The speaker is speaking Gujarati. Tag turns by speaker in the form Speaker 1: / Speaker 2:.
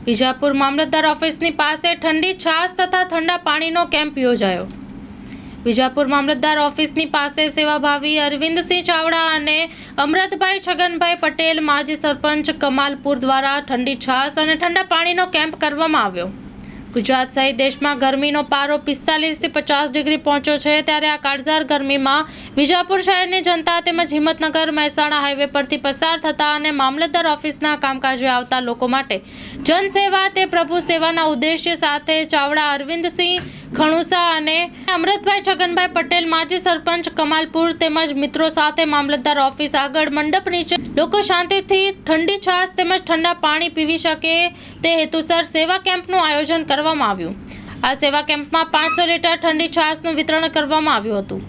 Speaker 1: વિજાપુર મામલતદાર ઓફિસની પાસે ઠંડી છાશ તથા ઠંડા પાણીનો કેમ્પ યોજાયો। વિજાપુર મામલતદાર ઓફિસની પાસે સેવાભાવી અરવિંદસિંહ ચાવડા અને અમરતભાઈ છગનભાઈ પટેલ માજી સરપંચ કમાલપુર દ્વારા ઠંડી છાશ અને ઠંડા પાણીનો કેમ્પ કરવામાં આવ્યો। ગુજરાત સહિત દેશમાં ગરમીનો પારો 45 થી 50 ડિગ્રી પહોંચ્યો છે, ત્યારે આ કાળઝાળ ગરમીમાં વિજાપુર શહેરની જનતા તેમજ હિંમતનગર મહેસાણા હાઈવે પરથી પસાર થતા અને મામલતદાર ઓફિસના કામકાજે આવતા લોકો માટે જનસેવા તે પ્રભુ સેવાના ઉદ્દેશ્ય સાથે ચાવડા અરવિંદસિંહ ખણુસા અને અમરતભાઈ છગનભાઈ પટેલ માજી સરપંચ કમાલપુર તેમજ મિત્રો સાથે મામલતદાર ઓફિસ આગળ મંડપ નીચે લોકો શાંતિથી ઠંડી છાશ તેમજ ઠંડા પાણી પીવી શકે તે હેતુસર સેવા કેમ્પનું આયોજન કરવામાં આવ્યું। આ સેવા કેમ્પમાં 500 લીટર ઠંડી છાશનું વિતરણ કરવામાં આવ્યું હતું।